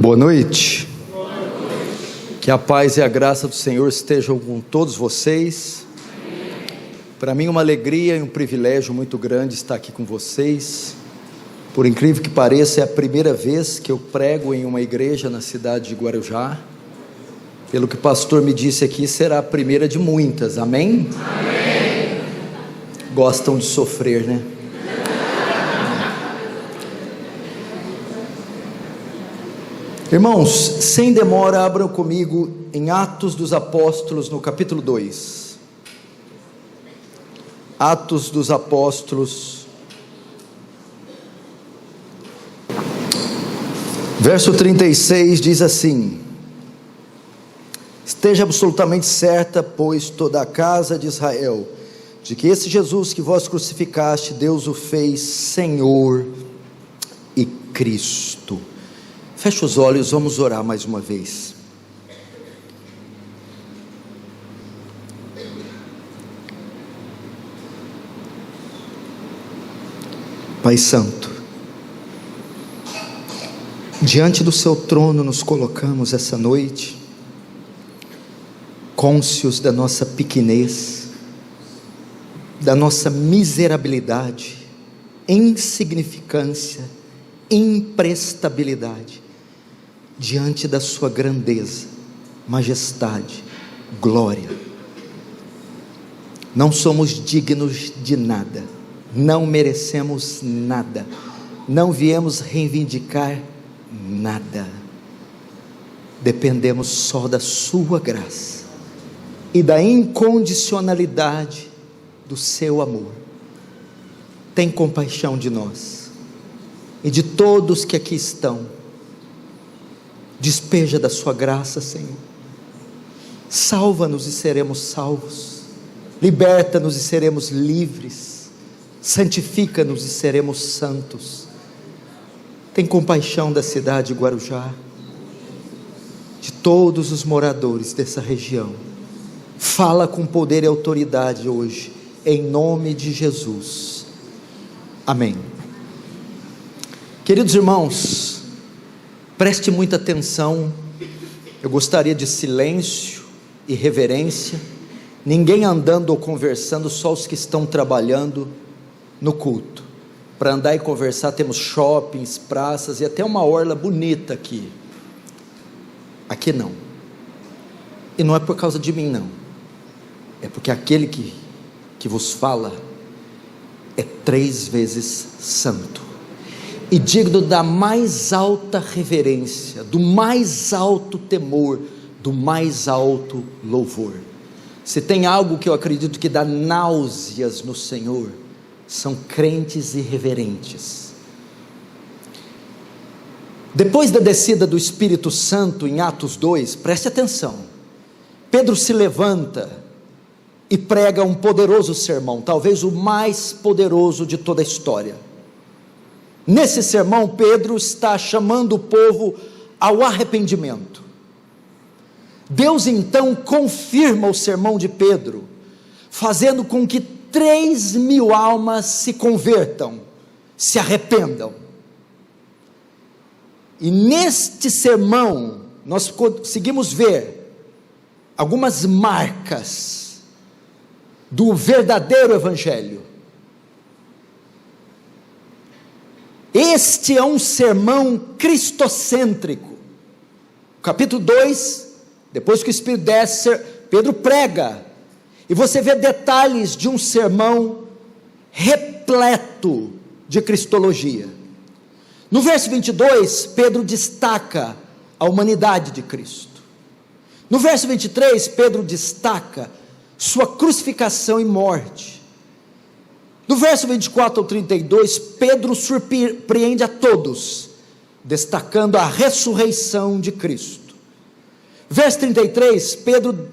Boa noite. Que a paz e a graça do Senhor estejam com todos vocês. Para mim é uma alegria e um privilégio muito grande estar aqui com vocês. Por incrível que pareça, é a primeira vez que eu prego em uma igreja na cidade de Guarujá. Pelo que o pastor me disse aqui, será a primeira de muitas, amém? Amém. Gostam de sofrer, né? Irmãos, sem demora, abram comigo em Atos dos Apóstolos, no capítulo 2. Atos dos Apóstolos, verso 36, diz assim: esteja absolutamente certa, pois, toda a casa de Israel, de que esse Jesus que vós crucificaste, Deus o fez Senhor e Cristo. Feche os olhos, vamos orar mais uma vez. Pai Santo, diante do seu trono nos colocamos essa noite, cônscios da nossa pequenez, da nossa miserabilidade, insignificância, imprestabilidade, diante da sua grandeza, majestade, glória. Não somos dignos de nada, não merecemos nada, não viemos reivindicar nada, dependemos só da sua graça e da incondicionalidade do seu amor. Tem compaixão de nós e de todos que aqui estão. Despeja da sua graça, Senhor. Salva-nos e seremos salvos. Liberta-nos e seremos livres. Santifica-nos e seremos santos. Tem compaixão da cidade de Guarujá, de todos os moradores dessa região. Fala com poder e autoridade hoje, em nome de Jesus. Amém. Queridos irmãos, preste muita atenção. Eu gostaria de silêncio e reverência, ninguém andando ou conversando, só os que estão trabalhando no culto. Para andar e conversar temos shoppings, praças e até uma orla bonita aqui. Aqui não. E não é por causa de mim não, é porque aquele que vos fala é 3 vezes santo e digno da mais alta reverência, do mais alto temor, do mais alto louvor. Se tem algo que eu acredito que dá náuseas no Senhor, são crentes irreverentes. Depois da descida do Espírito Santo em Atos 2, preste atenção, Pedro se levanta e prega um poderoso sermão, talvez o mais poderoso de toda a história. Nesse sermão, Pedro está chamando o povo ao arrependimento. Deus então confirma o sermão de Pedro, fazendo com que 3.000 almas se convertam, se arrependam. E neste sermão, nós conseguimos ver algumas marcas do verdadeiro evangelho. Este é um sermão cristocêntrico. Capítulo 2, depois que o Espírito desce, Pedro prega, e você vê detalhes de um sermão repleto de cristologia. No verso 22, Pedro destaca a humanidade de Cristo. No verso 23, Pedro destaca sua crucificação e morte. No verso 24 ao 32, Pedro surpreende a todos, destacando a ressurreição de Cristo. Verso 33, Pedro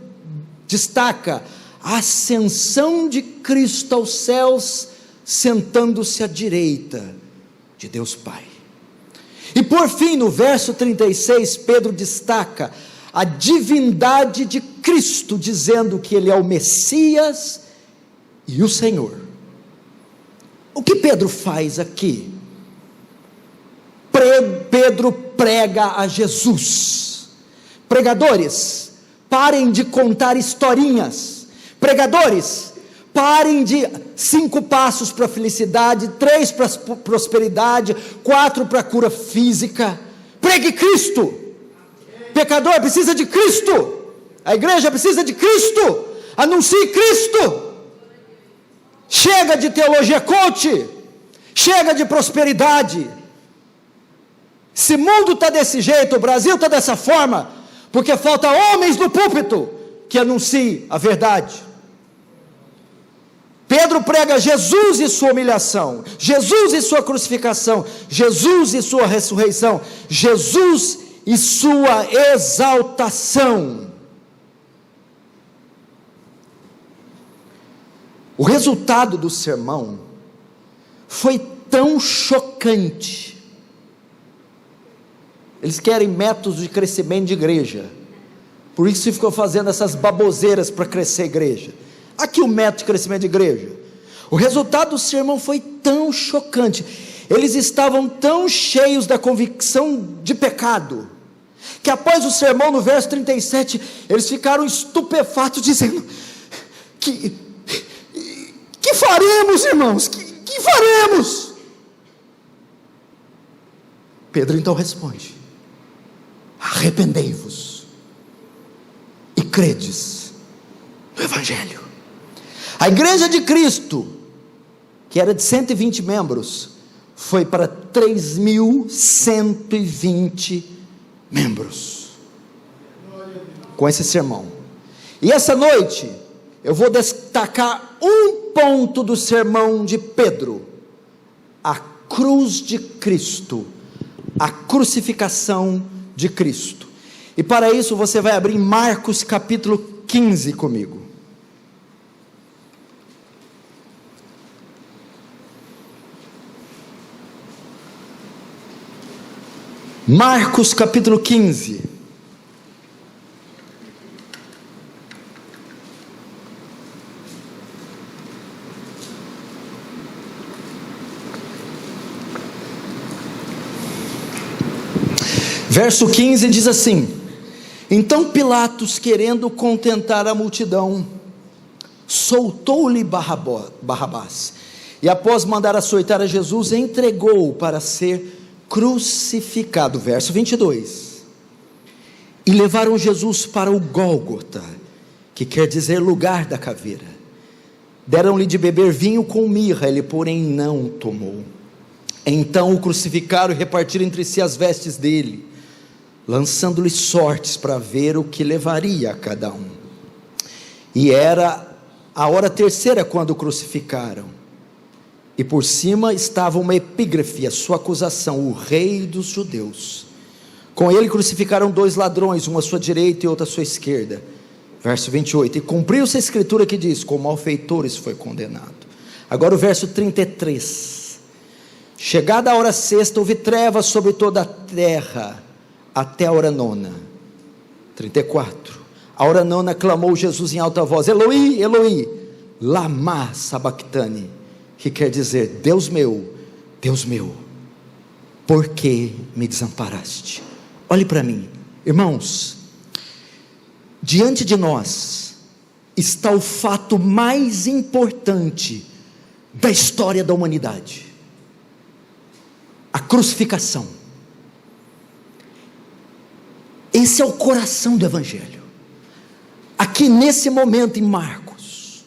destaca a ascensão de Cristo aos céus, sentando-se à direita de Deus Pai. E por fim, no verso 36, Pedro destaca a divindade de Cristo, dizendo que Ele é o Messias e o Senhor. O que Pedro faz aqui? Pedro prega a Jesus. Pregadores, parem de contar historinhas. Pregadores, parem de 5 passos para a felicidade, 3 para a prosperidade, 4 para a cura física. Pregue Cristo. Pecador precisa de Cristo. A igreja precisa de Cristo. Anuncie Cristo. Chega de teologia coach. Chega de prosperidade. Esse mundo está desse jeito, o Brasil está dessa forma, porque falta homens no púlpito que anunciem a verdade. Pedro prega Jesus e sua humilhação, Jesus e sua crucificação, Jesus e sua ressurreição, Jesus e sua exaltação. O resultado do sermão foi tão chocante. Eles querem métodos de crescimento de igreja, por isso ficou fazendo essas baboseiras para crescer a igreja. Aqui o método de crescimento de igreja. O resultado do sermão foi tão chocante, eles estavam tão cheios da convicção de pecado, que após o sermão, no verso 37, eles ficaram estupefatos, dizendo: que faremos, irmãos? Que faremos? Pedro então responde: arrependei-vos e credes no Evangelho. A igreja de Cristo, que era de 120 membros, foi para 3.120 membros, com esse sermão. E essa noite, eu vou destacar um ponto do sermão de Pedro: a cruz de Cristo, a crucificação de Cristo. E para isso você vai abrir Marcos capítulo 15 comigo. Marcos capítulo 15. Verso 15 diz assim: então Pilatos, querendo contentar a multidão, soltou-lhe Barrabás, e após mandar açoitar a Jesus, entregou-o para ser crucificado. Verso 22, e levaram Jesus para o Gólgota, que quer dizer lugar da caveira. Deram-lhe de beber vinho com mirra, ele porém não tomou. Então o crucificaram e repartiram entre si as vestes dele, lançando-lhe sortes para ver o que levaria a cada um. E era a hora terceira quando o crucificaram, e por cima estava uma epígrafe, a sua acusação: o rei dos judeus. Com ele crucificaram 2 ladrões, um à sua direita e outro à sua esquerda. Verso 28, e cumpriu-se a escritura que diz: com malfeitores foi condenado. Agora o verso 33, chegada a hora sexta, houve trevas sobre toda a terra, até a hora nona. 34, a hora nona clamou Jesus em alta voz: Eloi, Eloi, lama sabachthani, que quer dizer: Deus meu, por que me desamparaste? Olhe para mim, irmãos, diante de nós está o fato mais importante da história da humanidade: a crucificação. Esse é o coração do Evangelho. Aqui nesse momento em Marcos,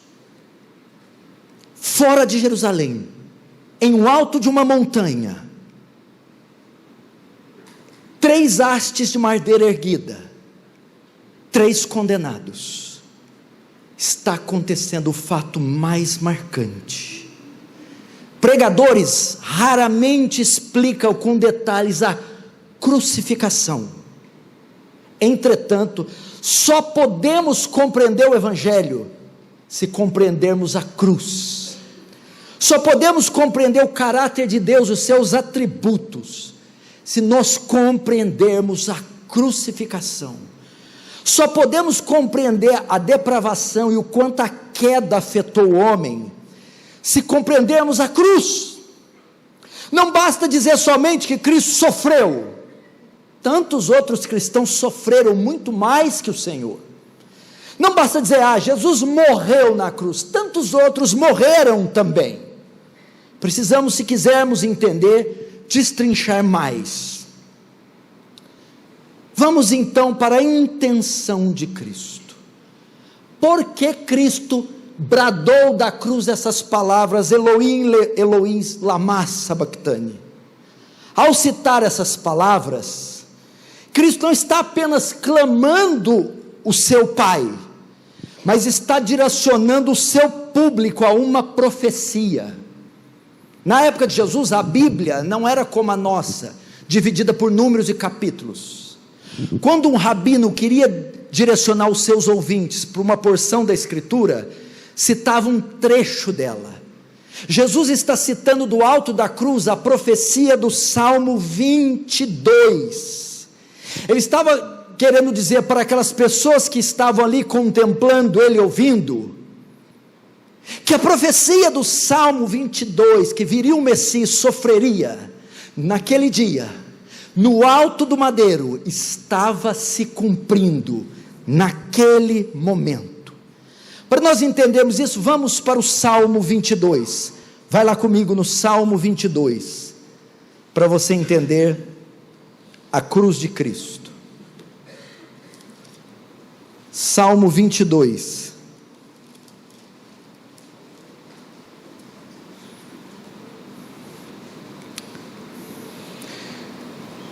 fora de Jerusalém, em um alto de uma montanha, 3 hastes de madeira erguida, 3 condenados. Está acontecendo o fato mais marcante. Pregadores raramente explicam com detalhes a crucificação. Entretanto, só podemos compreender o Evangelho se compreendermos a cruz. Só podemos compreender o caráter de Deus, os seus atributos, se nós compreendermos a crucificação. Só podemos compreender a depravação e o quanto a queda afetou o homem, se compreendermos a cruz. Não basta dizer somente que Cristo sofreu. Tantos outros cristãos sofreram muito mais que o Senhor. Não basta dizer, Jesus morreu na cruz, tantos outros morreram também. Precisamos, se quisermos entender, destrinchar mais. Vamos então para a intenção de Cristo. Por que Cristo bradou da cruz essas palavras, Elohim, Elohim, lama sabachthani? Ao citar essas palavras, Cristo não está apenas clamando o seu Pai, mas está direcionando o seu público a uma profecia. Na época de Jesus, a Bíblia não era como a nossa, dividida por números e capítulos. Quando um rabino queria direcionar os seus ouvintes para uma porção da Escritura, citava um trecho dela. Jesus está citando do alto da cruz a profecia do Salmo 22. Ele estava querendo dizer para aquelas pessoas que estavam ali contemplando ele, ouvindo, que a profecia do Salmo 22, que viria um Messias, sofreria naquele dia, no alto do madeiro, estava se cumprindo naquele momento. Para nós entendermos isso, vamos para o Salmo 22, vai lá comigo no Salmo 22, para você entender a cruz de Cristo. Salmo 22,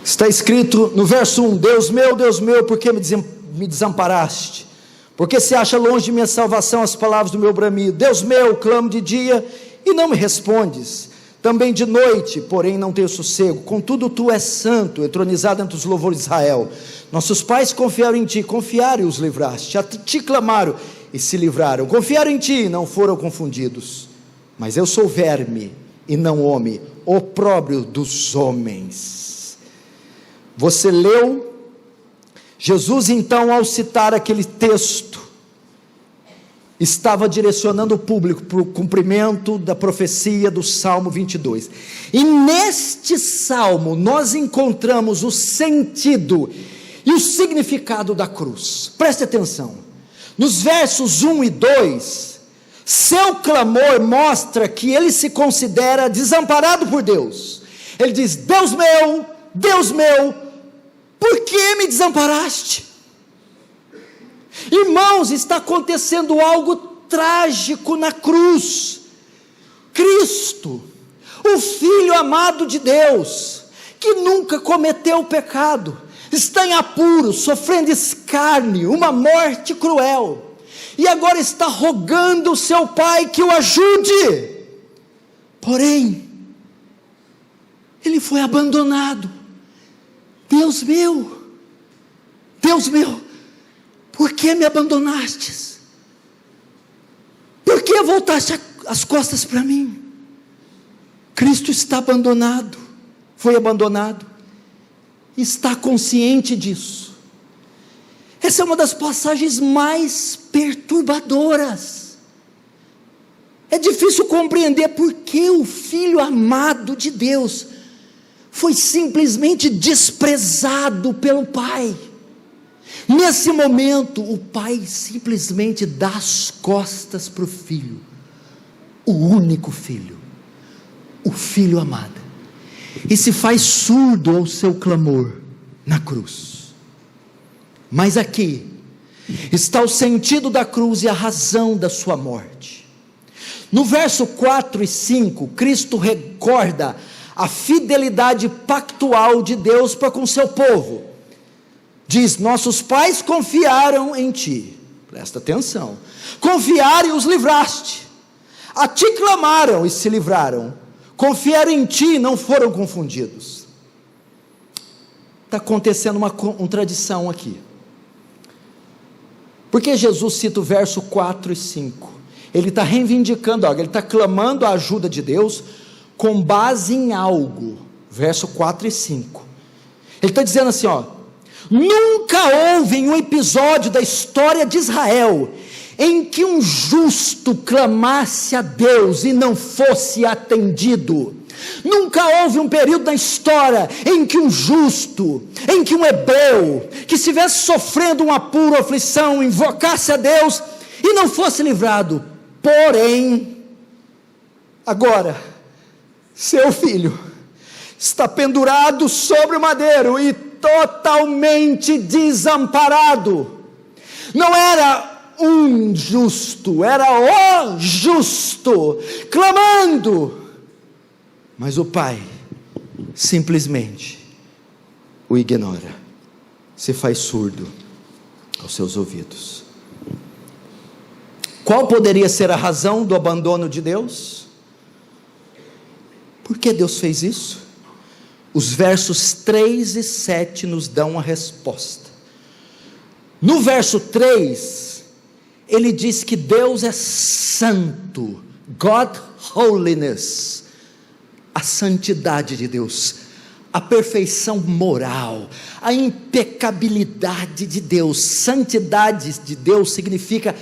está escrito no verso 1, Deus meu, por que me desamparaste? Porque se acha longe de minha salvação as palavras do meu bramido? Deus meu, clamo de dia e não me respondes, também de noite, porém não tenho sossego. Contudo tu és santo, entronizado entre os louvores de Israel. Nossos pais confiaram em ti, confiaram e os livraste. A ti clamaram e se livraram. Confiaram em ti e não foram confundidos. Mas eu sou verme e não homem, opróbrio dos homens. Você leu? Jesus então, ao citar aquele texto, estava direcionando o público para o cumprimento da profecia do Salmo 22, e neste Salmo nós encontramos o sentido e o significado da cruz. Preste atenção, nos versos 1 e 2, seu clamor mostra que ele se considera desamparado por Deus. Ele diz, Deus meu, por que me desamparaste? Irmãos, está acontecendo algo trágico na cruz. Cristo, o Filho amado de Deus, que nunca cometeu pecado, está em apuros, sofrendo escárnio, uma morte cruel, e agora está rogando o seu Pai que o ajude. Porém, ele foi abandonado. Deus meu, por que me abandonastes? Por que voltaste as costas para mim? Cristo está abandonado, foi abandonado, está consciente disso. Essa é uma das passagens mais perturbadoras. É difícil compreender por que o Filho amado de Deus foi simplesmente desprezado pelo Pai. Nesse momento, o Pai simplesmente dá as costas para o Filho, o único Filho, o Filho amado, e se faz surdo ao seu clamor na cruz. Mas aqui está o sentido da cruz e a razão da sua morte. No verso 4 e 5, Cristo recorda a fidelidade pactual de Deus para com seu povo. Diz, nossos pais confiaram em ti, presta atenção, confiaram e os livraste, a ti clamaram e se livraram, confiaram em ti e não foram confundidos. Está acontecendo uma contradição aqui, porque Jesus cita o verso 4 e 5, ele está reivindicando algo, ele está clamando a ajuda de Deus, com base em algo, verso 4 e 5, ele está dizendo assim, nunca houve um episódio da história de Israel, em que um justo clamasse a Deus e não fosse atendido. Nunca houve um período na história em que um justo, em que um hebreu, que estivesse sofrendo uma apuro, aflição, invocasse a Deus e não fosse livrado. Porém, agora, seu filho está pendurado sobre o madeiro e totalmente desamparado. Não era um justo, era o justo, clamando, mas o pai simplesmente o ignora, se faz surdo aos seus ouvidos. Qual poderia ser a razão do abandono de Deus? Por que Deus fez isso? Os versos 3 e 7 nos dão a resposta. No verso 3, ele diz que Deus é santo, God holiness, a santidade de Deus, a perfeição moral, a impecabilidade de Deus. Santidade de Deus significa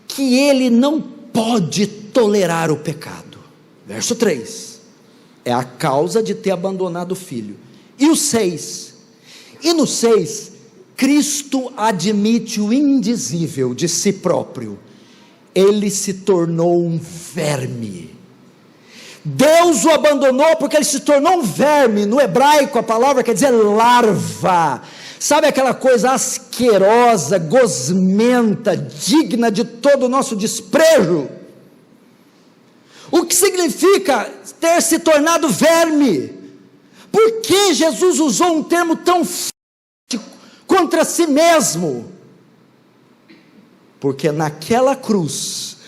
que Ele não pode tolerar o pecado. Verso 3, é a causa de ter abandonado o filho. E o 6, e no 6, Cristo admite o indizível de si próprio: ele se tornou um verme. Deus o abandonou porque ele se tornou um verme. No hebraico a palavra quer dizer larva. Sabe aquela coisa asquerosa, gosmenta, digna de todo o nosso desprezo? O que significa ter se tornado verme? Por que Jesus usou um termo tão forte contra si mesmo? Porque naquela cruz,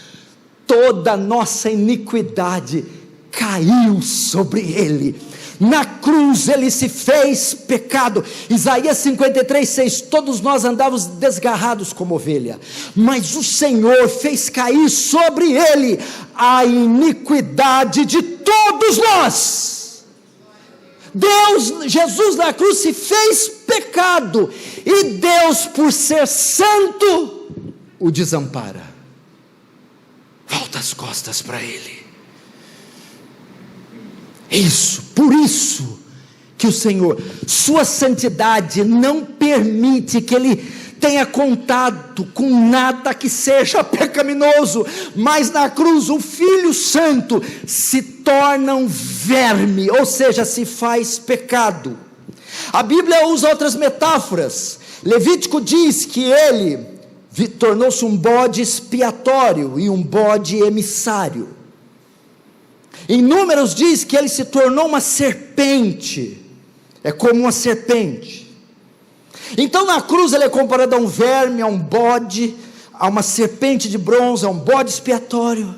toda a nossa iniquidade caiu sobre ele. Na cruz ele se fez pecado. Isaías 53:6, todos nós andávamos desgarrados como ovelha, mas o Senhor fez cair sobre ele a iniquidade de todos nós. Jesus na cruz se fez pecado, e Deus, por ser santo, o desampara, volta as costas para ele. Por isso que o Senhor, sua santidade não permite que ele tenha contato com nada que seja pecaminoso, mas na cruz o Filho Santo se torna um verme, ou seja, se faz pecado. A Bíblia usa outras metáforas. Levítico diz que ele tornou-se um bode expiatório e um bode emissário. Em Números diz que ele se tornou uma serpente, é como uma serpente. Então na cruz ele é comparado a um verme, a um bode, a uma serpente de bronze, a um bode expiatório.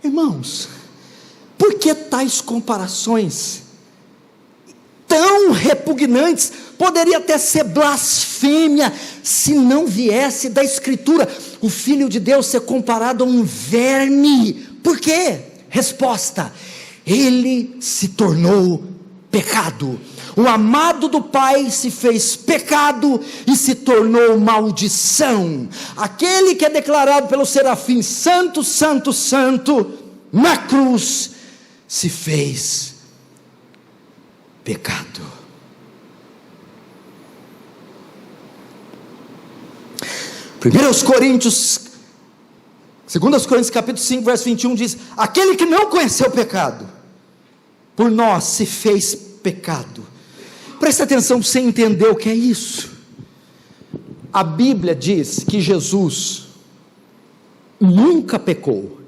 Irmãos, por que tais comparações tão repugnantes? Poderia até ser blasfêmia, se não viesse da Escritura o Filho de Deus ser comparado a um verme. Por quê? Resposta: ele se tornou pecado. O amado do Pai se fez pecado e se tornou maldição. Aquele que é declarado pelo serafim santo, santo, santo, na cruz se fez pecado. 2 Coríntios capítulo 5, verso 21 diz: aquele que não conheceu o pecado, por nós se fez pecado. Presta atenção para você entender o que é isso. A Bíblia diz que Jesus nunca pecou,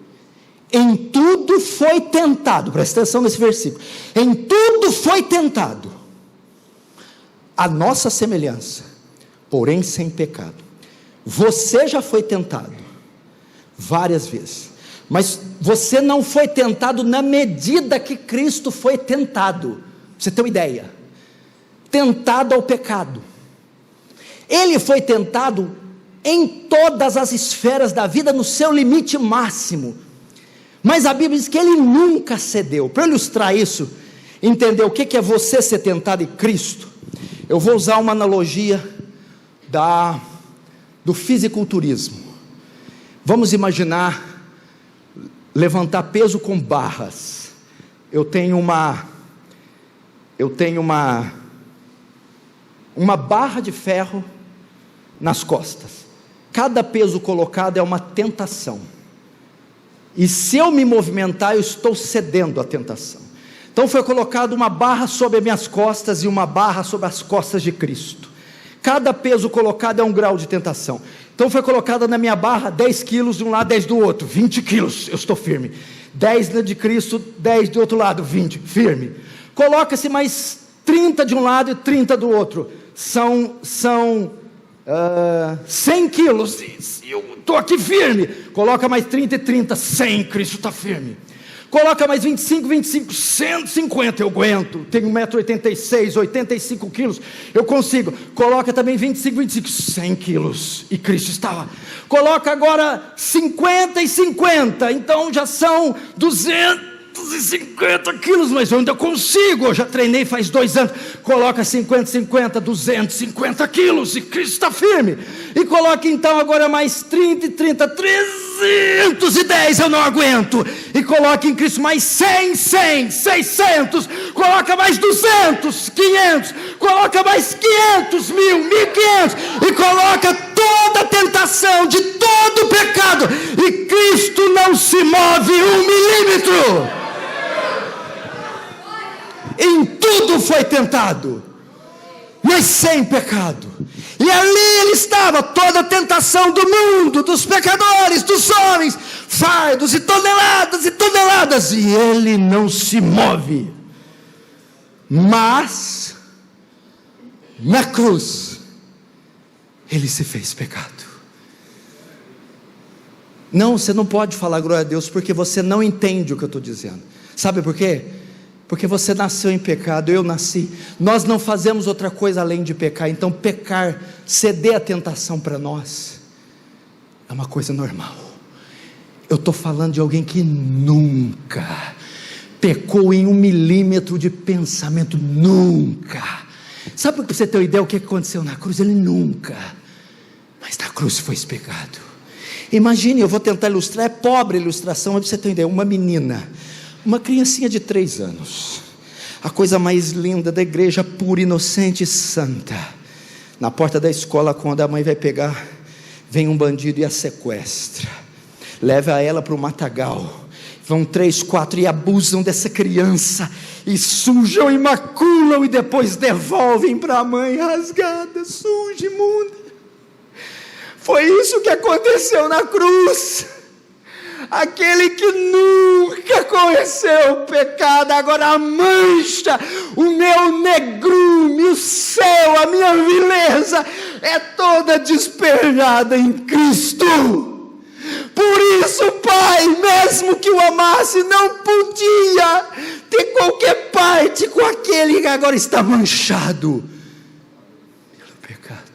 em tudo foi tentado. Presta atenção nesse versículo: em tudo foi tentado, a nossa semelhança, porém sem pecado. Você já foi tentado várias vezes, mas você não foi tentado na medida que Cristo foi tentado. Pra você ter uma ideia, tentado ao pecado. Ele foi tentado em todas as esferas da vida, no seu limite máximo, mas a Bíblia diz que ele nunca cedeu. Para ilustrar isso, entender o que é você ser tentado em Cristo, eu vou usar uma analogia do fisiculturismo. Vamos imaginar levantar peso com barras. eu tenho uma barra de ferro nas costas. Cada peso colocado é uma tentação. E se eu me movimentar, eu estou cedendo à tentação. Então foi colocado uma barra sobre as minhas costas e uma barra sobre as costas de Cristo. Cada peso colocado é um grau de tentação. Então foi colocada na minha barra 10 quilos de um lado, 10 do outro, 20 quilos, eu estou firme. 10 de Cristo, 10 do outro lado, 20, firme. Coloca-se mais 30 de um lado e 30 do outro. São 100 quilos, eu estou aqui firme. Coloca mais 30 e 30, 100, Cristo está firme. Coloca mais 25, 150, eu aguento. Tenho 1,86 m, 85 quilos, eu consigo. Coloca também 25, 100 quilos, e Cristo estava. Coloca agora 50 e 50, então já são 250 quilos, mas eu ainda consigo, eu já treinei faz 2 anos. Coloca 50, 250 quilos, e Cristo está firme. E coloca então agora mais 30 e 30, 310, eu não aguento. E coloca em Cristo mais 100, 600, coloca mais 200, 500, coloca mais 500, 1.000, 1.500, e coloca toda a tentação de todo o pecado, e Cristo não se move 1 milímetro. Em tudo foi tentado, mas sem pecado. E ali ele estava, toda a tentação do mundo, dos pecadores, dos homens, fardos e toneladas, e ele não se move. Mas na cruz ele se fez pecado. Não, você não pode falar glória a Deus, porque você não entende o que eu estou dizendo. Sabe por quê? Porque você nasceu em pecado, eu nasci. Nós não fazemos outra coisa além de pecar. Então pecar, ceder a tentação para nós, é uma coisa normal. Eu estou falando de alguém que nunca pecou em 1 milímetro de pensamento, nunca. Sabe para você ter uma ideia o que aconteceu na cruz? Ele nunca, mas na cruz foi pecado. Imagine, eu vou tentar ilustrar, é pobre a ilustração, mas para você ter uma ideia, uma menina, uma criancinha de 3 anos, a coisa mais linda da igreja, pura, inocente e santa. Na porta da escola, quando a mãe vai pegar, vem um bandido e a sequestra, leva ela para o matagal. Vão 3, 4 e abusam dessa criança, e sujam e maculam, e depois devolvem para a mãe rasgada, suja, imunda. Foi isso que aconteceu na cruz. Aquele que nunca conheceu o pecado, agora mancha o meu negrume, o céu, a minha vileza, é toda despejada em Cristo. Por isso, Pai, mesmo que o amasse, não podia ter qualquer parte com aquele que agora está manchado pelo pecado.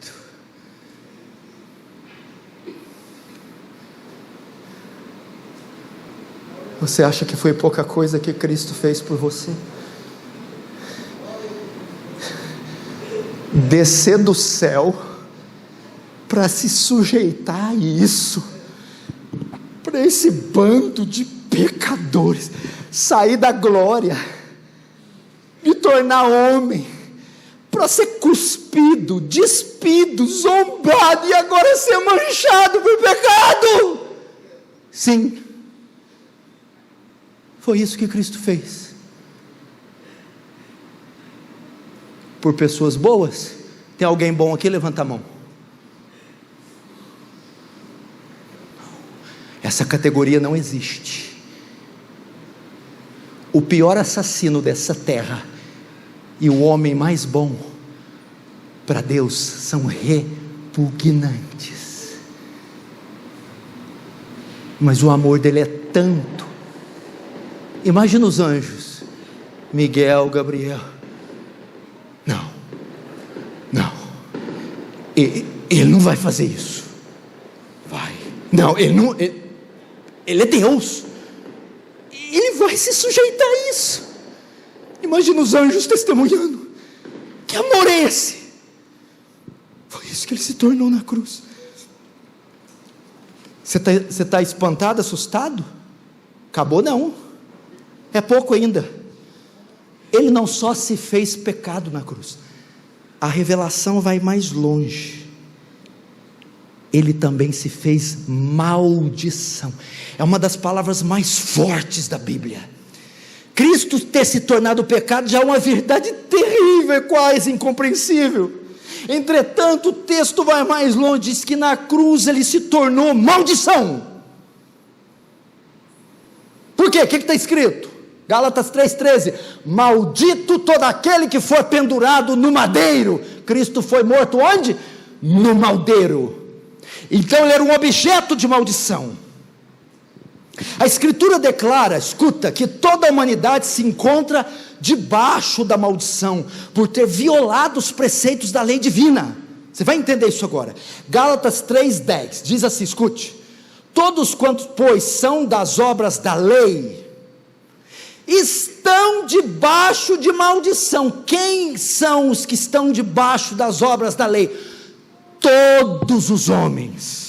Você acha que foi pouca coisa que Cristo fez por você? Descer do céu para se sujeitar a isso, para esse bando de pecadores, sair da glória, me tornar homem, para ser cuspido, despido, zombado e agora ser manchado por pecado. Sim, foi isso que Cristo fez. Por pessoas boas? Tem alguém bom aqui? Levanta a mão. Essa categoria não existe. O pior assassino dessa terra e o homem mais bom para Deus são repugnantes. Mas o amor dele é tanto. Imagina os anjos, Miguel, Gabriel. Não, ele não vai fazer isso. Vai. Não, ele não. Ele é Deus. Ele vai se sujeitar a isso. Imagina os anjos testemunhando. Que amor é esse? Foi isso que ele se tornou na cruz. Você está espantado, assustado? Acabou não. É pouco ainda. Ele não só se fez pecado na cruz, a revelação vai mais longe, Ele também se fez maldição. É uma das palavras mais fortes da Bíblia. Cristo ter se tornado pecado já é uma verdade terrível, quase incompreensível. Entretanto, o texto vai mais longe, diz que na cruz Ele se tornou maldição. Por quê? O que está escrito? Gálatas 3,13: maldito todo aquele que for pendurado no madeiro. Cristo foi morto onde? No madeiro. Então Ele era um objeto de maldição. A Escritura declara, escuta, que toda a humanidade se encontra debaixo da maldição, por ter violado os preceitos da lei divina. Você vai entender isso agora. Gálatas 3,10 diz assim, escute: todos quantos, pois, são das obras da lei, estão debaixo de maldição. Quem são os que estão debaixo das obras da lei? Todos os homens.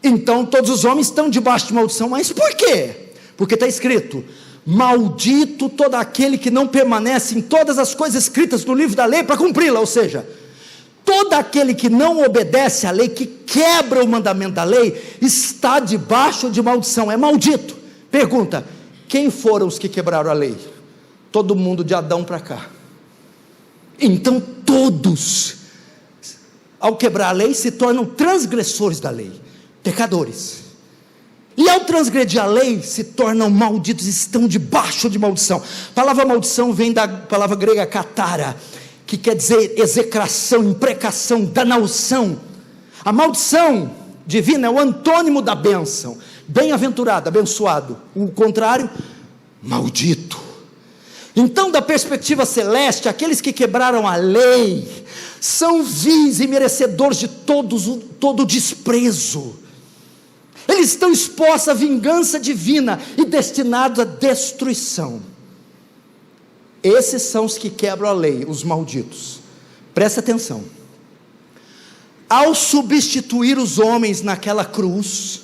Então todos os homens estão debaixo de maldição. Mas por quê? Porque está escrito: maldito todo aquele que não permanece em todas as coisas escritas no livro da lei para cumpri-la. Ou seja, todo aquele que não obedece à lei, que quebra o mandamento da lei, está debaixo de maldição, é maldito. Pergunta: quem foram os que quebraram a lei? Todo mundo de Adão para cá. Então todos, ao quebrar a lei, se tornam transgressores da lei, pecadores. E ao transgredir a lei, se tornam malditos, estão debaixo de maldição. A palavra maldição vem da palavra grega katara, que quer dizer execração, imprecação, danação. A maldição divina é o antônimo da bênção. Bem-aventurado, abençoado. O contrário, maldito. Então, da perspectiva celeste, aqueles que quebraram a lei são vis e merecedores de todo desprezo. Eles estão expostos à vingança divina e destinados à destruição. Esses são os que quebram a lei, os malditos. Presta atenção. Ao substituir os homens naquela cruz,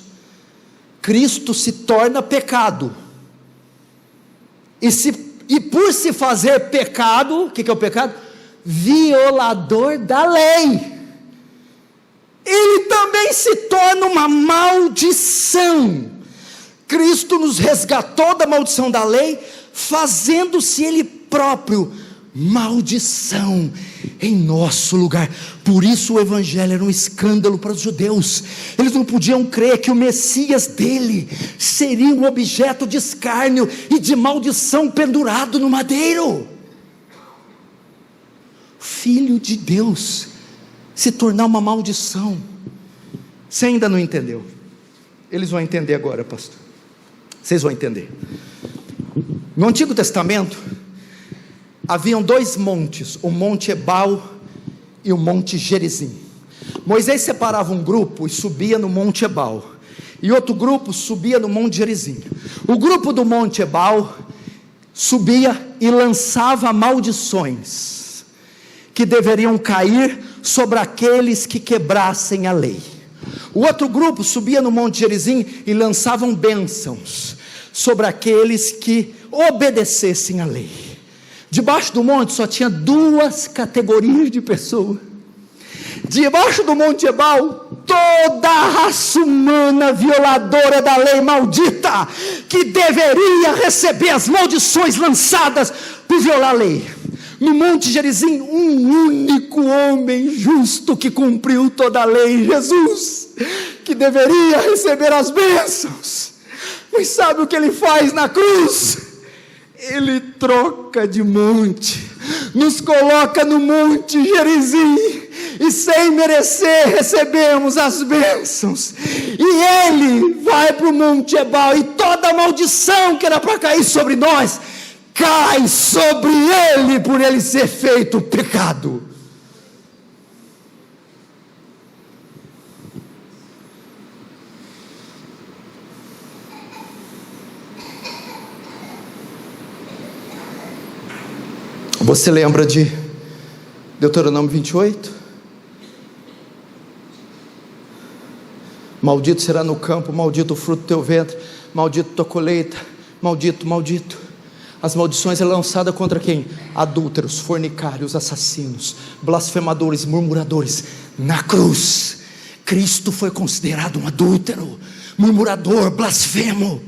Cristo se torna pecado. E por se fazer pecado, o que é o pecado? Violador da lei. Ele também se torna uma maldição. Cristo nos resgatou da maldição da lei, fazendo-se Ele próprio maldição em nosso lugar. Por isso o Evangelho era um escândalo para os judeus. Eles não podiam crer que o Messias dele seria um objeto de escárnio e de maldição pendurado no madeiro. Filho de Deus se tornar uma maldição. Você ainda não entendeu? Eles vão entender agora, pastor. Vocês vão entender. No Antigo Testamento haviam dois montes, o Monte Ebal e o Monte Gerizim. Moisés separava um grupo e subia no Monte Ebal, e outro grupo subia no Monte Gerizim. O grupo do Monte Ebal subia e lançava maldições que deveriam cair sobre aqueles que quebrassem a lei. O outro grupo subia no Monte Gerizim e lançavam bênçãos sobre aqueles que obedecessem a lei. Debaixo do monte só tinha duas categorias de pessoas. Debaixo do Monte Ebal, toda a raça humana violadora da lei maldita, que deveria receber as maldições lançadas por violar a lei. No Monte Gerizim, um único homem justo que cumpriu toda a lei, Jesus, que deveria receber as bênçãos. Mas sabe o que ele faz na cruz? Ele troca de monte, nos coloca no Monte Gerizim, e sem merecer recebemos as bênçãos, e ele vai para o Monte Ebal, e toda a maldição que era para cair sobre nós, cai sobre ele, por ele ser feito pecado. Você lembra de Deuteronômio 28? Maldito será no campo, maldito o fruto do teu ventre, maldito tua colheita, maldito, maldito. As maldições eram lançadas contra quem? Adúlteros, fornicários, assassinos, blasfemadores, murmuradores. Na cruz, Cristo foi considerado um adúltero, murmurador, blasfemo.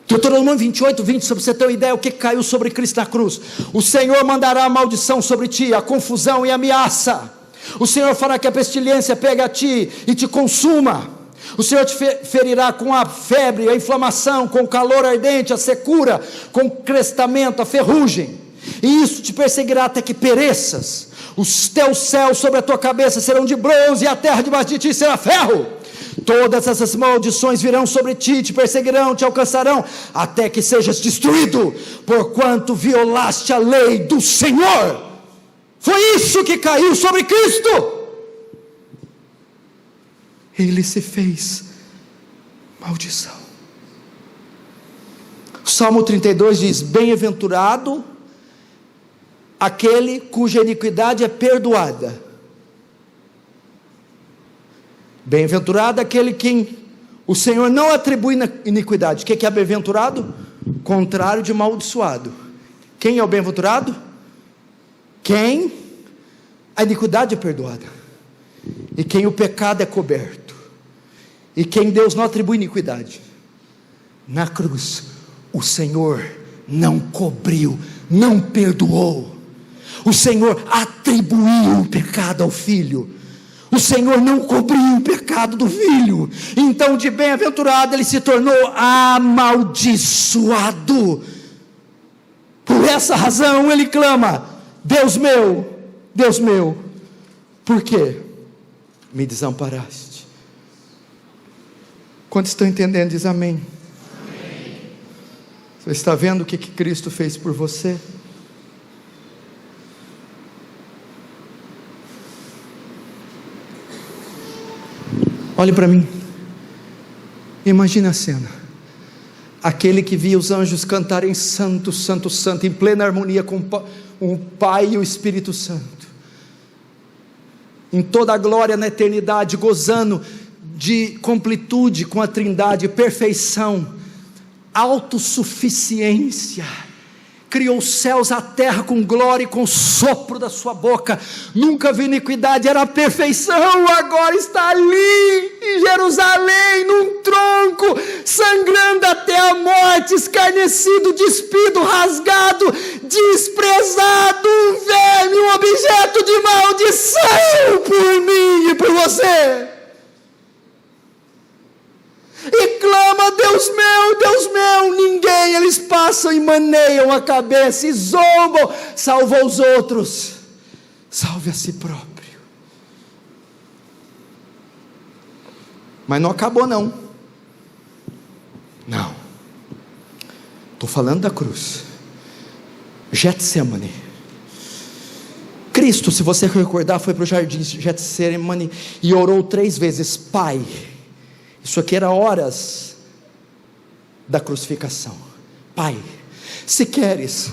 Deuteronômio 28, 20, só para você ter uma ideia o que caiu sobre Cristo na cruz. O Senhor mandará a maldição sobre ti, a confusão e a ameaça. O Senhor fará que a pestilência pegue a ti e te consuma. O Senhor te ferirá com a febre, a inflamação, com o calor ardente, a secura, com o crestamento, a ferrugem. E isso te perseguirá até que pereças. Os teus céus sobre a tua cabeça serão de bronze, e a terra debaixo de ti será ferro. Todas essas maldições virão sobre ti, te perseguirão, te alcançarão, até que sejas destruído, porquanto violaste a lei do Senhor. Foi isso que caiu sobre Cristo. Ele se fez maldição. O Salmo 32 diz: bem-aventurado aquele cuja iniquidade é perdoada. Bem-aventurado aquele quem o Senhor não atribui iniquidade. O que é bem-aventurado? Contrário de amaldiçoado. Quem é o bem-aventurado? Quem a iniquidade é perdoada, e quem o pecado é coberto, e quem Deus não atribui iniquidade. Na cruz, o Senhor não cobriu, não perdoou. O Senhor atribuiu o pecado ao Filho. O Senhor não cobriu o pecado do Filho. Então, de bem-aventurado, ele se tornou amaldiçoado. Por essa razão, ele clama: Deus meu, por que me desamparaste? Quantos estão entendendo? Diz amém. Amém. Você está vendo o que Cristo fez por você? Olhe para mim, imagine a cena, aquele que via os anjos cantarem santo, santo, santo, em plena harmonia com o Pai e o Espírito Santo, em toda a glória na eternidade, gozando de completude com a Trindade, perfeição, autossuficiência. Criou os céus, a terra com glória e com o sopro da sua boca. Nunca viu iniquidade, era a perfeição. Agora está ali em Jerusalém, num tronco, sangrando até a morte, escarnecido, despido, rasgado, desprezado, um verme, um objeto de maldição por mim e por você. E clama: Deus meu, ninguém. Eles passam e maneiam a cabeça e zombam. Salva os outros, salve a si próprio. Mas não acabou não. Estou falando da cruz. Getsemane. Cristo, se você recordar, foi para o jardim de Getsemane e orou 3 vezes: Pai. Isso aqui era horas da crucificação. Pai, se queres,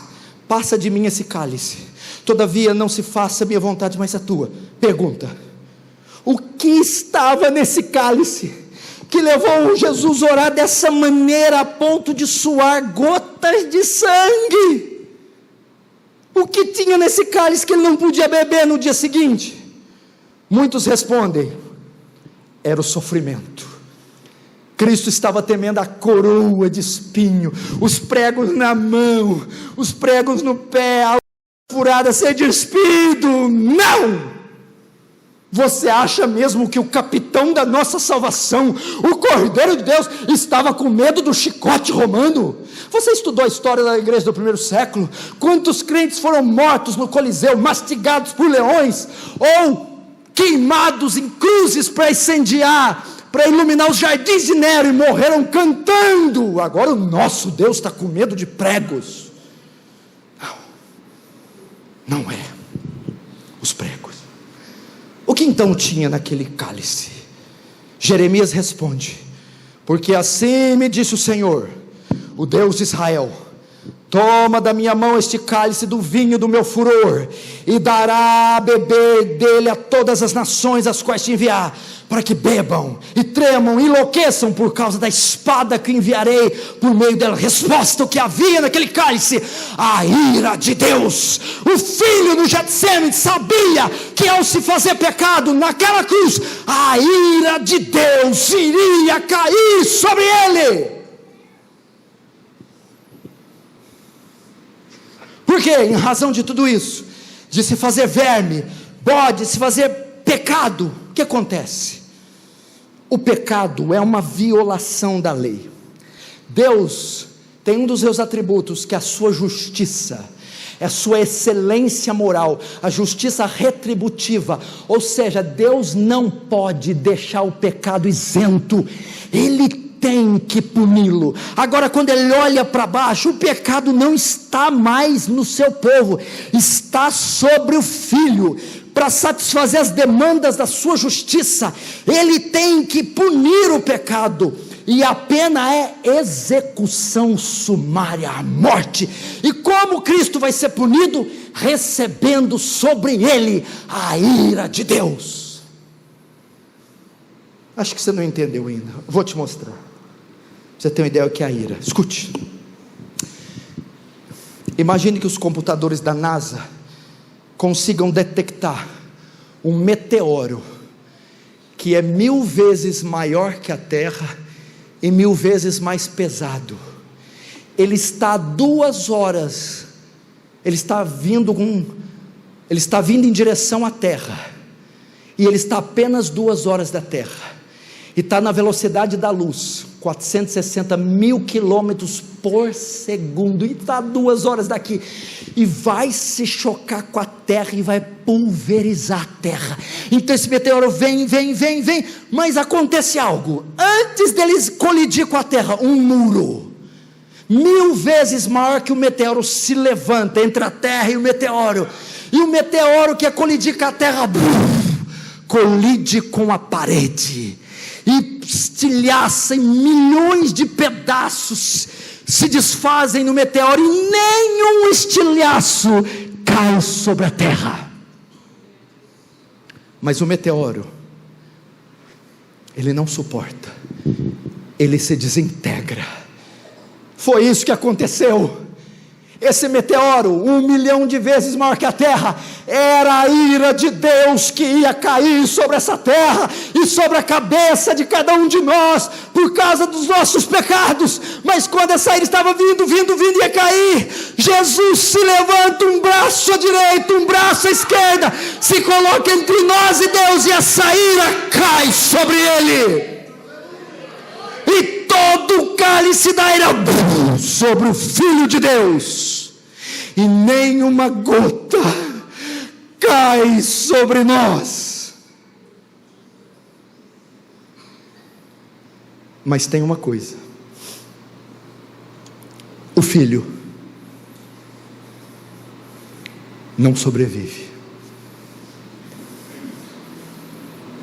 passa de mim esse cálice, todavia não se faça a minha vontade, mas a tua. Pergunta: o que estava nesse cálice que levou Jesus a orar dessa maneira, a ponto de suar gotas de sangue? O que tinha nesse cálice que ele não podia beber no dia seguinte? Muitos respondem: era o sofrimento. Cristo estava temendo a coroa de espinho, os pregos na mão, os pregos no pé, a furada ser despido. Não! Você acha mesmo que o capitão da nossa salvação, o Cordeiro de Deus, estava com medo do chicote romano? Você estudou a história da igreja do primeiro século? Quantos crentes foram mortos no Coliseu, mastigados por leões, ou queimados em cruzes para incendiar, para iluminar os jardins de Nero, e morreram cantando? Agora o nosso Deus está com medo de pregos. Não é os pregos. O que então tinha naquele cálice? Jeremias responde: porque assim me disse o Senhor, o Deus de Israel, toma da minha mão este cálice do vinho do meu furor, e dará a beber dele a todas as nações as quais te enviar, para que bebam, e tremam, e enlouqueçam por causa da espada que enviarei por meio dela. Resposta: o que havia naquele cálice? A ira de Deus. O filho no Getsêmani sabia que ao se fazer pecado naquela cruz, a ira de Deus iria cair sobre ele. Por quê? Em razão de tudo isso, de se fazer verme, bode, se fazer pecado, o que acontece? O pecado é uma violação da lei. Deus tem um dos seus atributos, que é a sua justiça, é a sua excelência moral, a justiça retributiva. Ou seja, Deus não pode deixar o pecado isento, Ele tem que puni-lo. Agora, quando ele olha para baixo, o pecado não está mais no seu povo, está sobre o filho. Para satisfazer as demandas da sua justiça, ele tem que punir o pecado, e a pena é execução sumária, a morte. E como Cristo vai ser punido? Recebendo sobre ele a ira de Deus. Acho que você não entendeu ainda, vou te mostrar. Você tem uma ideia do que é a ira? Escute. Imagine que os computadores da NASA consigam detectar um meteoro que é 1000 vezes maior que a Terra e 1000 vezes mais pesado. Ele está a 2 horas, ele está vindo em direção à Terra, e ele está a apenas 2 horas da Terra, e está na velocidade da luz, 460 mil quilômetros por segundo, e está a 2 horas daqui, e vai se chocar com a Terra, e vai pulverizar a Terra. Então esse meteoro vem, mas acontece algo, antes dele colidir com a Terra, um muro, 1000 vezes maior que o meteoro, se levanta entre a Terra e o meteoro que ia colidir com a Terra, colide com a parede, e estilhaça em milhões de pedaços, se desfazem no meteoro, e nenhum estilhaço cai sobre a terra. Mas o meteoro, ele não suporta, ele se desintegra. Foi isso que aconteceu. Esse meteoro, 1 milhão de vezes maior que a terra, era a ira de Deus que ia cair sobre essa terra e sobre a cabeça de cada um de nós, por causa dos nossos pecados. Mas quando essa ira estava vindo, ia cair, Jesus se levanta, um braço à direita, um braço à esquerda, se coloca entre nós e Deus, e essa ira cai sobre ele, e todo o cálice da ira sobre o Filho de Deus, e nenhuma gota cai sobre nós. Mas tem uma coisa: o Filho não sobrevive.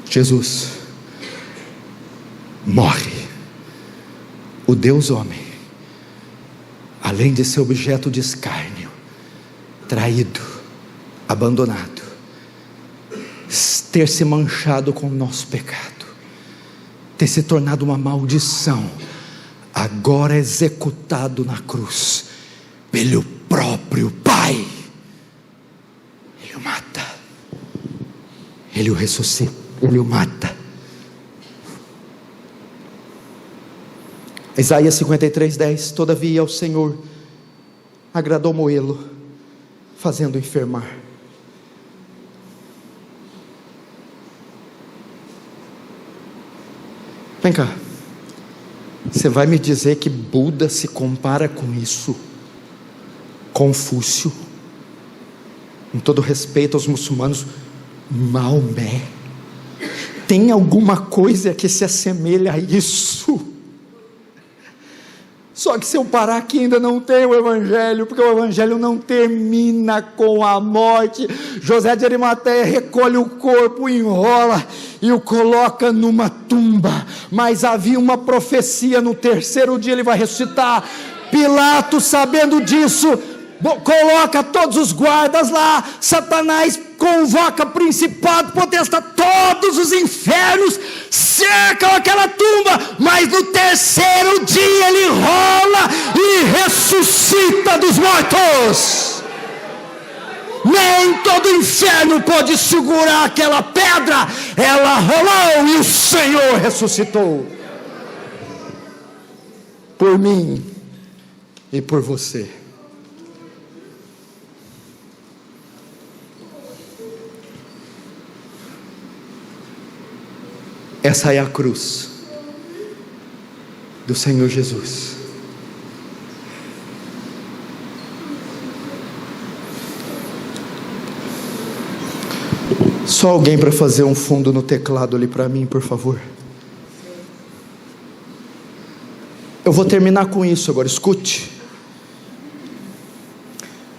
Jesus morre. O Deus homem, além de ser objeto de escárnio, traído, abandonado, ter se manchado com o nosso pecado, ter se tornado uma maldição, agora executado na cruz pelo próprio Pai, Ele o mata, Ele o ressuscita, Ele o mata. Isaías 53:10, todavia ao Senhor agradou moê-lo, fazendo enfermar. Vem cá, você vai me dizer que Buda se compara com isso? Confúcio, com todo respeito aos muçulmanos, Maomé, tem alguma coisa que se assemelha a isso? Só que se eu parar aqui, ainda não tem o Evangelho, porque o Evangelho não termina com a morte. José de Arimateia recolhe o corpo, enrola e o coloca numa tumba, mas havia uma profecia: no terceiro dia ele vai ressuscitar. Pilatos, sabendo disso, coloca todos os guardas lá. Satanás convoca principado, potestade, todos os infernos cercam aquela tumba, mas no terceiro dia ele rola e ressuscita dos mortos. Nem todo inferno pôde segurar aquela pedra, ela rolou e o Senhor ressuscitou, por mim e por você. Essa é a cruz do Senhor Jesus. Só alguém para fazer um fundo no teclado ali para mim, por favor. Eu vou terminar com isso agora, escute.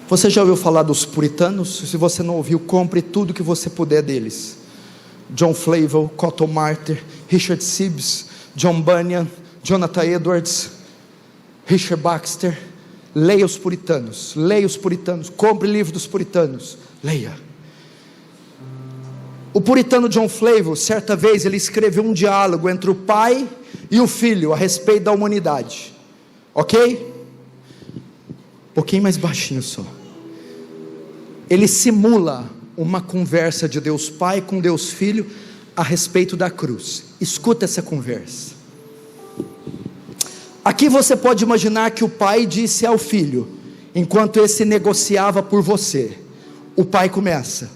Você já ouviu falar dos puritanos? Se você não ouviu, compre tudo que você puder deles. John Flavel, Cotton Mather, Richard Sibbes, John Bunyan, Jonathan Edwards, Richard Baxter. Leia os puritanos, compre o livro dos puritanos, leia. O puritano John Flavel, certa vez ele escreveu um diálogo entre o pai e o filho a respeito da humanidade, ok? Um pouquinho mais baixinho só. Ele simula uma conversa de Deus Pai com Deus Filho a respeito da cruz. Escuta essa conversa. Aqui você pode imaginar que o pai disse ao filho, enquanto esse negociava por você. O pai começa,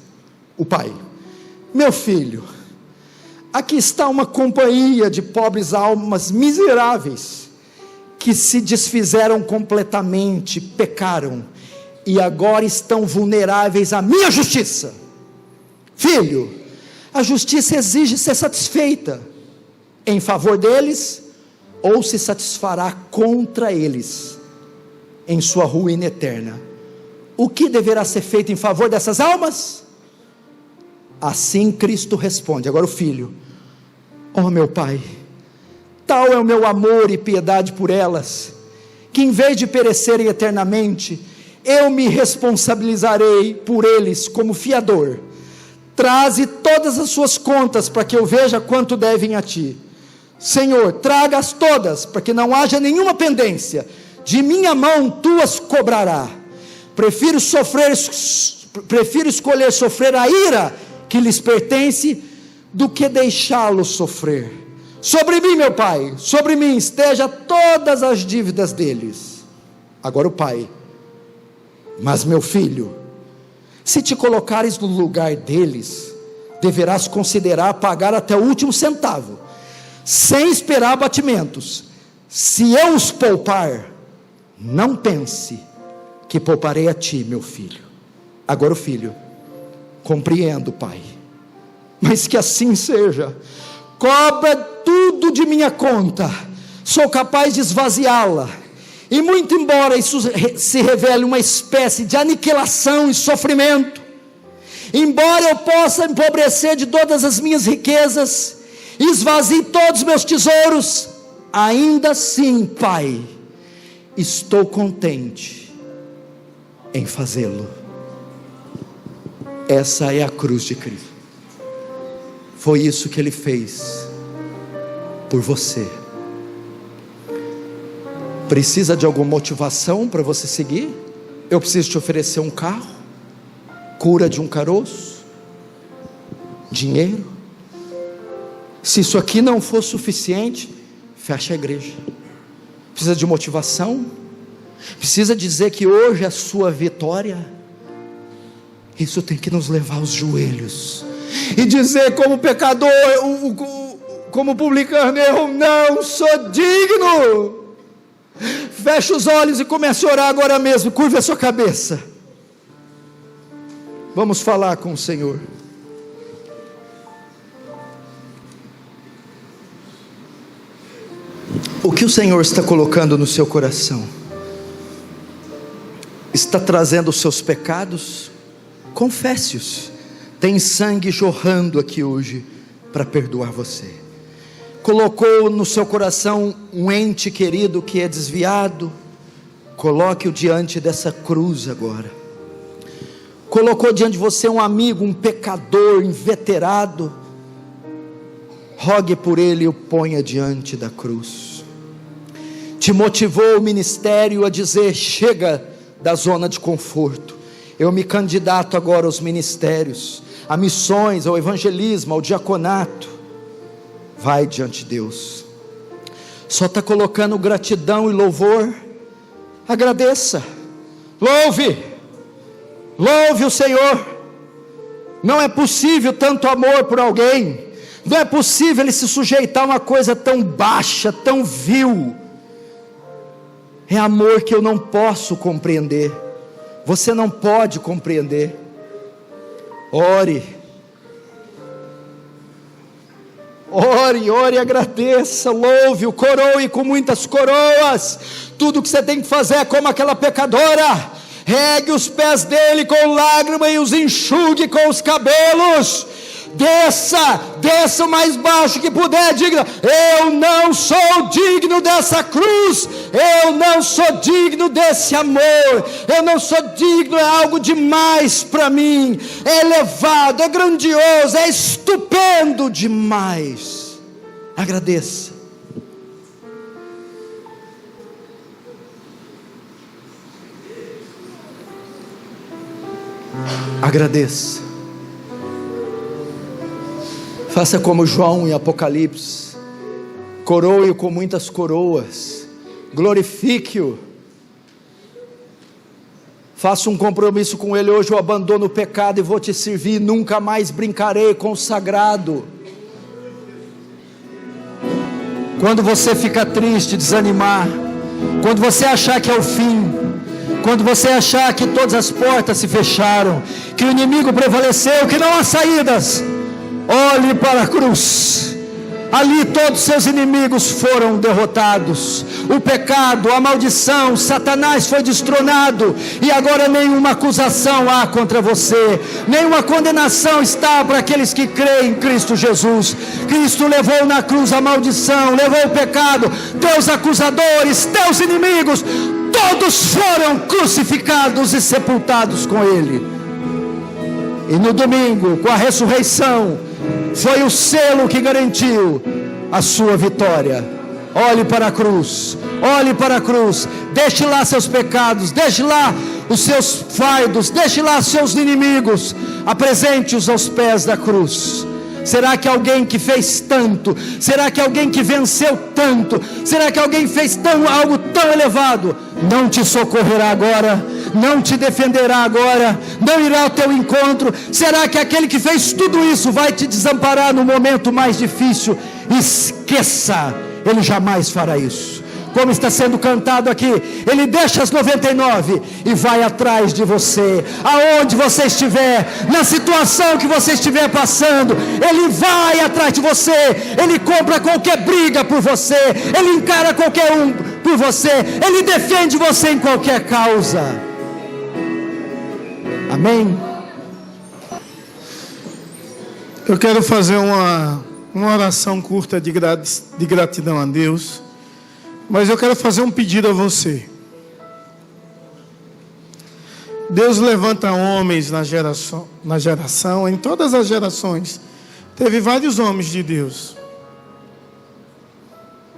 meu filho, aqui está uma companhia de pobres almas miseráveis, que se desfizeram completamente, pecaram, e agora estão vulneráveis à minha justiça. Filho, a justiça exige ser satisfeita em favor deles, ou se satisfará contra eles, em sua ruína eterna. O que deverá ser feito em favor dessas almas? Assim Cristo responde. Agora o filho, meu pai, tal é o meu amor e piedade por elas, que em vez de perecerem eternamente, eu me responsabilizarei por eles como fiador. Traze todas as suas contas, para que eu veja quanto devem a ti. Senhor, traga-as todas, para que não haja nenhuma pendência. De minha mão tu as cobrará. Prefiro escolher sofrer a ira que lhes pertence, do que deixá-los sofrer. Sobre mim, meu pai, sobre mim esteja todas as dívidas deles. Agora o pai, mas meu filho, se te colocares no lugar deles, deverás considerar pagar até o último centavo, sem esperar abatimentos. Se eu os poupar, não pense que pouparei a ti, meu filho. Agora o filho, compreendo, pai, mas que assim seja. Cobra tudo de minha conta, sou capaz de esvaziá-la, e muito embora isso se revele uma espécie de aniquilação e sofrimento, embora eu possa empobrecer de todas as minhas riquezas, esvazie todos os meus tesouros, ainda assim, pai, estou contente em fazê-lo. Essa é a cruz de Cristo. Foi isso que Ele fez por você. Precisa de alguma motivação para você seguir? Eu preciso te oferecer um carro, cura de um caroço, dinheiro. Se isso aqui não for suficiente, fecha a igreja. Precisa de motivação? Precisa dizer que hoje é a sua vitória? Isso tem que nos levar aos joelhos e dizer como pecador, como publicano, eu não sou digno. Feche os olhos e comece a orar agora mesmo. Curva a sua cabeça. Vamos falar com o Senhor. O que o Senhor está colocando no seu coração? Está trazendo os seus pecados? Confesse-os. Tem sangue jorrando aqui hoje para perdoar você. Colocou no seu coração um ente querido que é desviado, Coloque-o diante dessa cruz agora. Colocou diante de você um amigo, um pecador inveterado. Rogue por ele e o ponha diante da cruz. Te motivou o ministério a dizer: chega da zona de conforto. Eu me candidato agora aos ministérios, a missões, ao evangelismo, ao diaconato. Vai diante de Deus. Só está colocando gratidão e louvor. Agradeça, louve o Senhor. Não é possível tanto amor por alguém, não é possível ele se sujeitar a uma coisa tão baixa, tão vil. É amor que eu não posso compreender, você não pode compreender. Ore, agradeça, louve-o, coroe com muitas coroas. Tudo que você tem que fazer é como aquela pecadora: regue os pés dele com lágrimas e os enxugue com os cabelos. Desça o mais baixo que puder, diga: eu não sou digno dessa cruz, eu não sou digno desse amor, eu não sou digno, é algo demais para mim, é elevado, é grandioso, é estupendo demais. Agradeça. Agradeça. Faça como João em Apocalipse, coroe-o com muitas coroas, glorifique-o. Faça um compromisso com ele: hoje eu abandono o pecado e vou te servir, nunca mais brincarei com o sagrado. Quando você fica triste, desanimar, quando você achar que é o fim, quando você achar que todas as portas se fecharam, que o inimigo prevaleceu, que não há saídas, olhe para a cruz. Ali todos seus inimigos foram derrotados. O pecado, a maldição, Satanás foi destronado. E agora nenhuma acusação há contra você, nenhuma condenação está para aqueles que creem em Cristo Jesus. Cristo levou na cruz a maldição, levou o pecado. Teus acusadores, teus inimigos, todos foram crucificados e sepultados com Ele. E no domingo, com a ressurreição, foi o selo que garantiu a sua vitória. Olhe para a cruz, deixe lá seus pecados, deixe lá os seus fardos, deixe lá seus inimigos, apresente-os aos pés da cruz. Será que alguém que fez tanto, será que alguém que venceu tanto, será que alguém fez algo tão elevado, não te socorrerá agora, não te defenderá agora, não irá ao teu encontro? Será que aquele que fez tudo isso vai te desamparar no momento mais difícil? Esqueça, ele jamais fará isso. Como está sendo cantado aqui, ele deixa as 99 e vai atrás de você, aonde você estiver, na situação que você estiver passando, ele vai atrás de você, ele compra qualquer briga por você, ele encara qualquer um por você, ele defende você em qualquer causa. Amém? Eu quero fazer uma oração curta de gratidão a Deus. Mas eu quero fazer um pedido a você. Deus levanta homens na geração, em todas as gerações. Teve vários homens de Deus.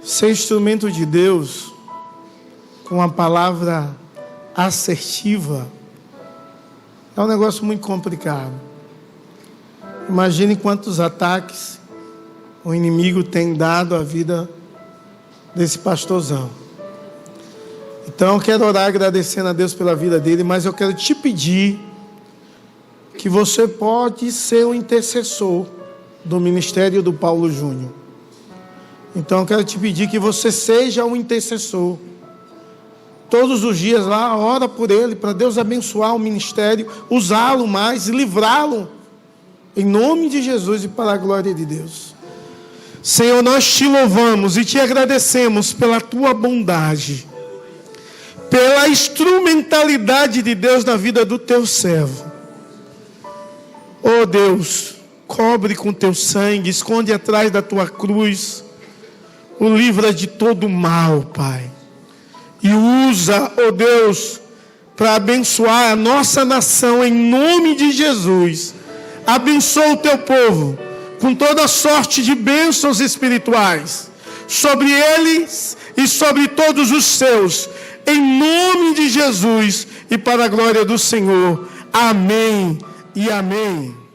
Ser instrumento de Deus, com a palavra assertiva, é um negócio muito complicado. Imagine quantos ataques o inimigo tem dado à vida desse pastorzão. Então eu quero orar agradecendo a Deus pela vida dele, mas eu quero te pedir que você pode ser o intercessor do ministério do Paulo Júnior. Então eu quero te pedir que você seja o intercessor. Todos os dias lá, ora por ele, para Deus abençoar o ministério, usá-lo mais e livrá-lo, em nome de Jesus e para a glória de Deus. Senhor, nós te louvamos e te agradecemos pela tua bondade, pela instrumentalidade de Deus na vida do teu servo. Oh Deus, cobre com teu sangue, esconde atrás da tua cruz, o livra de todo mal, Pai. e usa, ó Deus, para abençoar a nossa nação em nome de Jesus. Abençoa o teu povo com toda sorte de bênçãos espirituais sobre eles e sobre todos os seus, em nome de Jesus e para a glória do Senhor. Amém e amém.